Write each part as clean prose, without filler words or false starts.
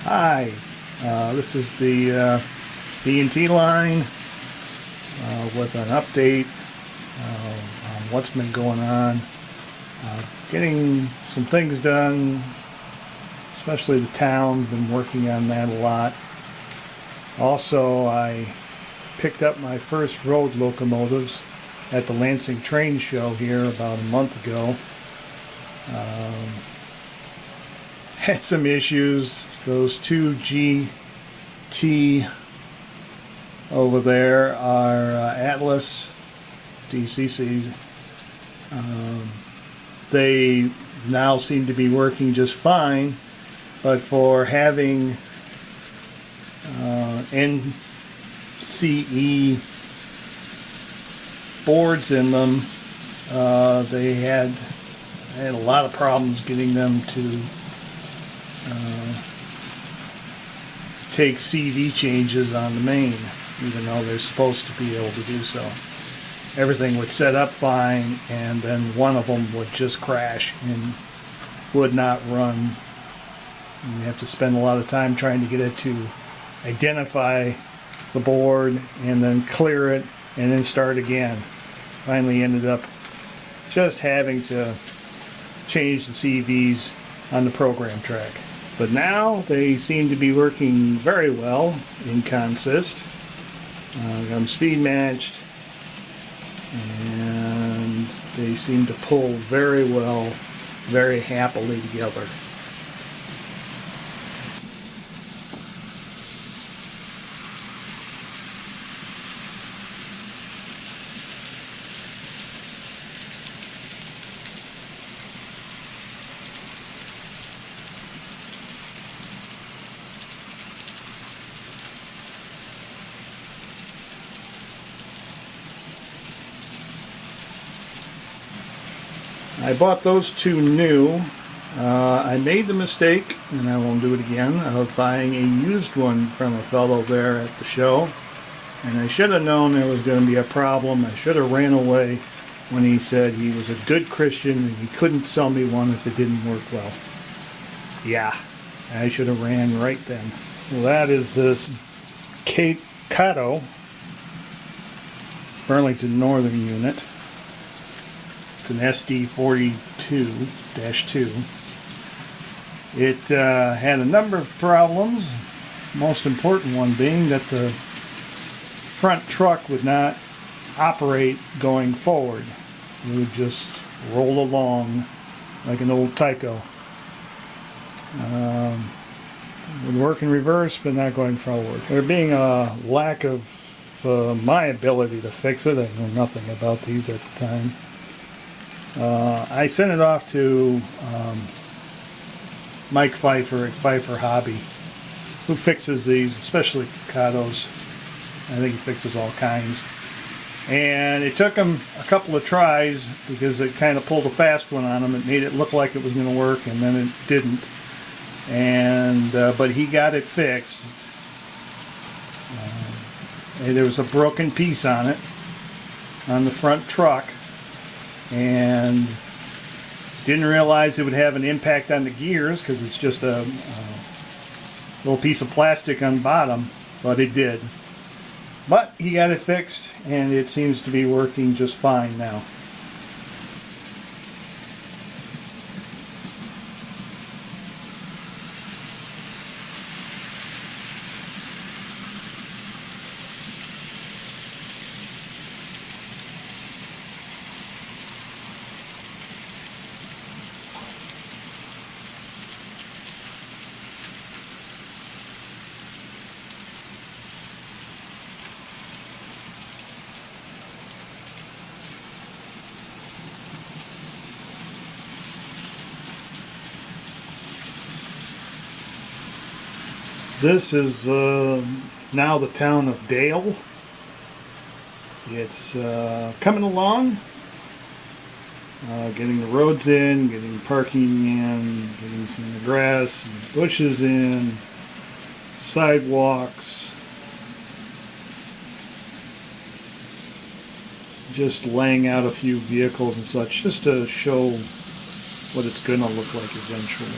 Hi, this is the B&T Line with an update on what's been going on. Getting some things done, especially the town's been working on that a lot. Also, I picked up my first road locomotives at the Lansing Train Show here about a month ago. Had some issues. Those two GT over there are Atlas DCCs. They now seem to be working just fine, but for having NCE boards in them, they had a lot of problems getting them to take CV changes on the main, even though they're supposed to be able to do so. Everything would set up fine, and then one of them would just crash and would not run. And you have to spend a lot of time trying to get it to identify the board and then clear it and then start again. Finally ended up just having to change the CVs on the program track. But now they seem to be working very well in consist. Got them speed matched, and they seem to pull very well, very happily together. I bought those two new. I made the mistake, and I won't do it again, of buying a used one from a fellow there at the show. And I should have known there was going to be a problem. I should have ran away when he said he was a good Christian and he couldn't sell me one if it didn't work well. Yeah, I should have ran right then. So that is this Kato Burlington Northern unit. It's an SD42-2. It had a number of problems, most important one being that the front truck would not operate going forward. It would just roll along like an old Tyco. Would work in reverse but not going forward. There being a lack of my ability to fix it, I know nothing about these at the time. I sent it off to Mike Pfeiffer at Pfeiffer Hobby, who fixes these, especially Katos. I think he fixes all kinds. And it took him a couple of tries because it kind of pulled a fast one on him. It made it look like it was going to work, and then it didn't. And but he got it fixed. And there was a broken piece on it, on the front truck. And didn't realize it would have an impact on the gears because it's just a little piece of plastic on bottom, but it did. But he got it fixed, and it seems to be working just fine now. This is now the town of Dale. It's coming along, getting the roads in, getting parking in, getting some grass and bushes in, sidewalks, just laying out a few vehicles and such, just to show what it's going to look like eventually.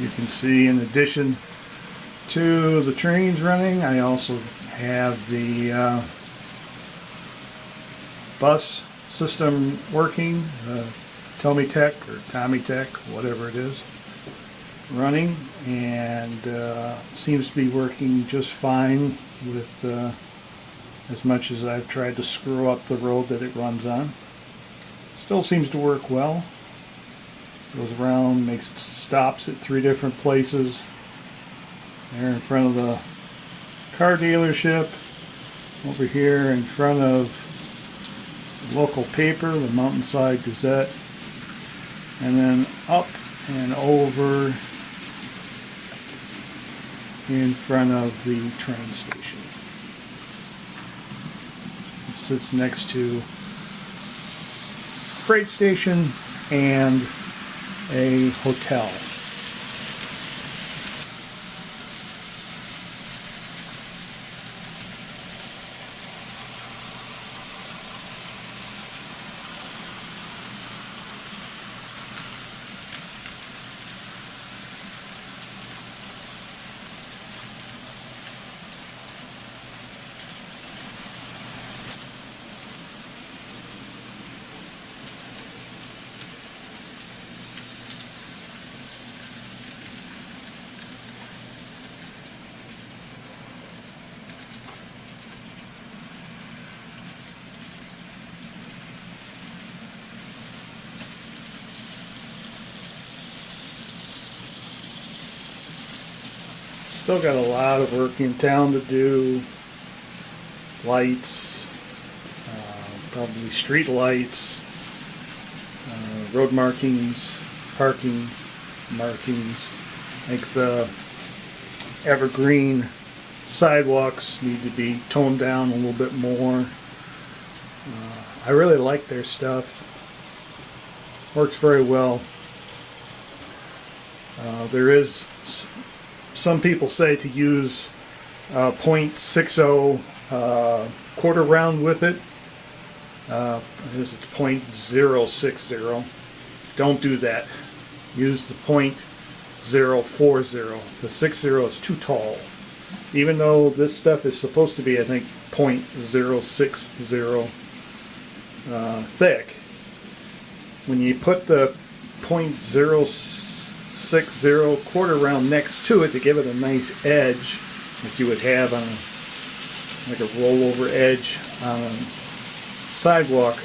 You can see, in addition to the trains running, I also have the bus system working, Tomytec or Tomytec, whatever it is, running, and seems to be working just fine with as much as I've tried to screw up the road that it runs on. Still seems to work well. Goes around, makes stops at 3 different places. There in front of the car dealership, over here in front of the local paper, the Mountainside Gazette, and then up and over in front of the train station. It sits next to freight station and a hotel. Still got a lot of work in town to do. Lights, probably street lights, road markings, parking markings. I think the evergreen sidewalks need to be toned down a little bit more. I really like their stuff. Works very well. There is, some people say to use .60 quarter round with it. This is .060. Don't do that. Use the .040. The 60 is too tall. Even though this stuff is supposed to be, I think, .060 thick, when you put the .060 quarter round next to it to give it a nice edge, like you would have on like a rollover edge on a sidewalk,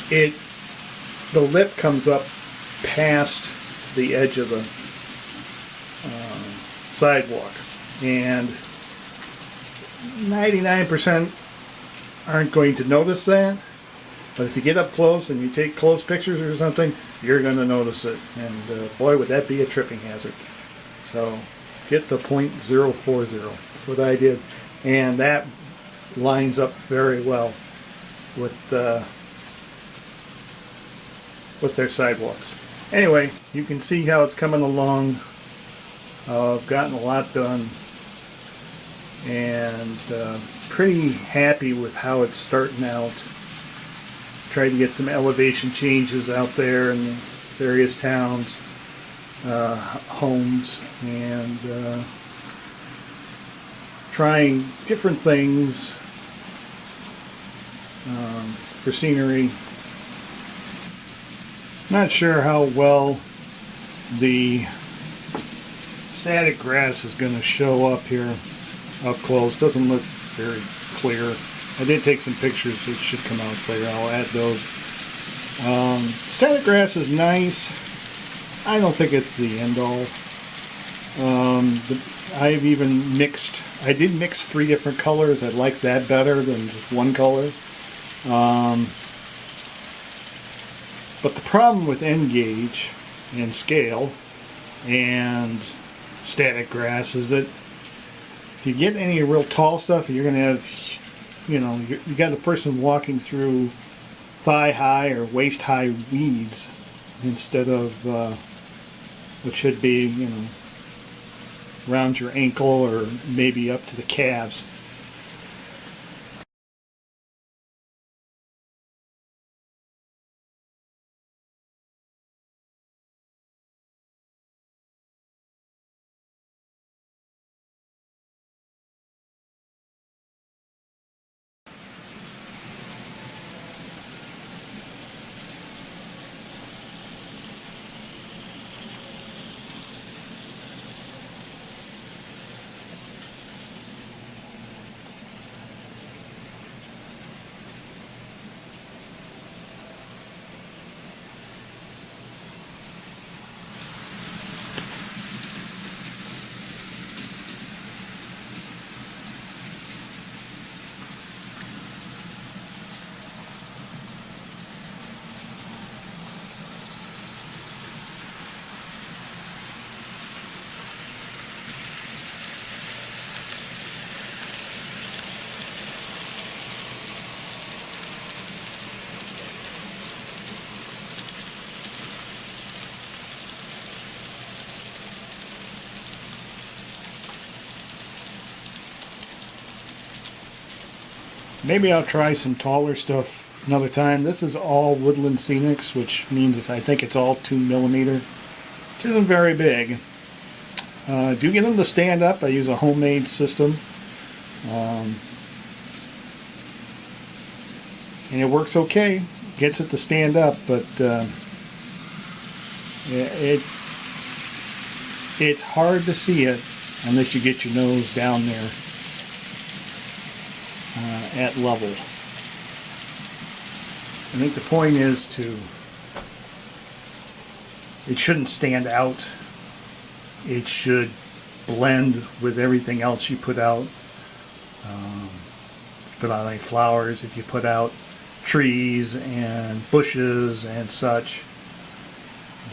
the lip comes up past the edge of the sidewalk, and 99% aren't going to notice that. But if you get up close and you take close pictures or something, you're going to notice it. And boy, would that be a tripping hazard. So get the .040. That's what I did. And that lines up very well with their sidewalks. Anyway, you can see how it's coming along. I've gotten a lot done. And pretty happy with how it's starting out. Tried to get some elevation changes out there in the various towns, homes, and trying different things for scenery. Not sure how well the static grass is going to show up here up close. Doesn't look very clear. I did take some pictures, so it should come out clear. I'll add those. Static grass is nice. I don't think it's the end all. I've even mixed, I did mix 3 different colors. I like that better than just one color. But the problem with N gauge and scale and static grass is that if you get any real tall stuff, you're going to have, you know, you got a person walking through thigh-high or waist-high weeds instead of what should be, you know, around your ankle or maybe up to the calves. Maybe I'll try some taller stuff another time. This is all Woodland Scenics, which means I think it's all 2mm, which isn't very big. Do get them to stand up. I use a homemade system. And it works okay. Gets it to stand up, but it's hard to see it unless you get your nose down there at level. I think the point is it shouldn't stand out. It should blend with everything else you put out. If you put out any flowers, if you put out trees and bushes and such,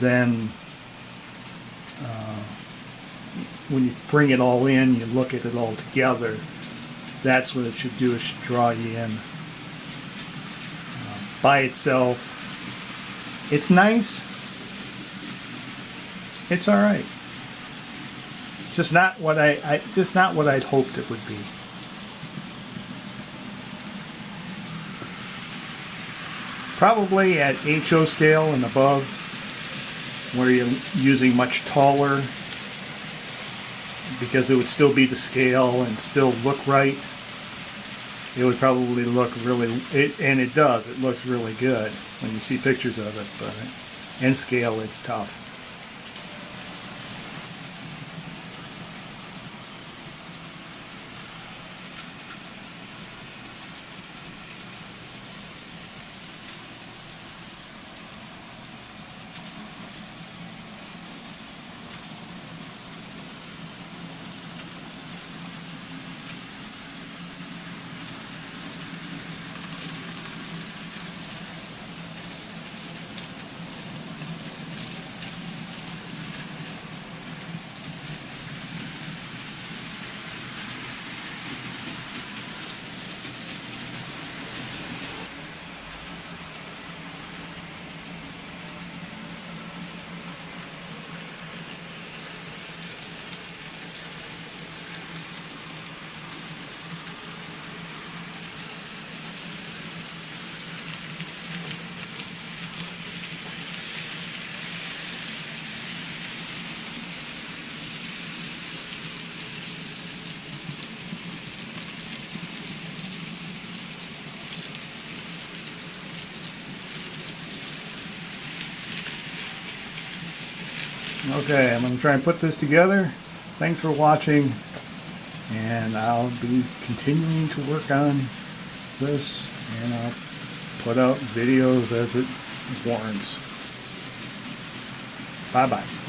then when you bring it all in, you look at it all together, that's what it should do. It should draw you in. By itself, it's nice. It's all right. Just not what just not what I'd hoped it would be. Probably at HO scale and above, where you're using much taller, because it would still be to scale and still look right. It would probably look really, and it does. It looks really good when you see pictures of it, but in scale, it's tough. Okay, I'm going to try and put this together. Thanks for watching, and I'll be continuing to work on this, and I'll put out videos as it warrants. Bye-bye.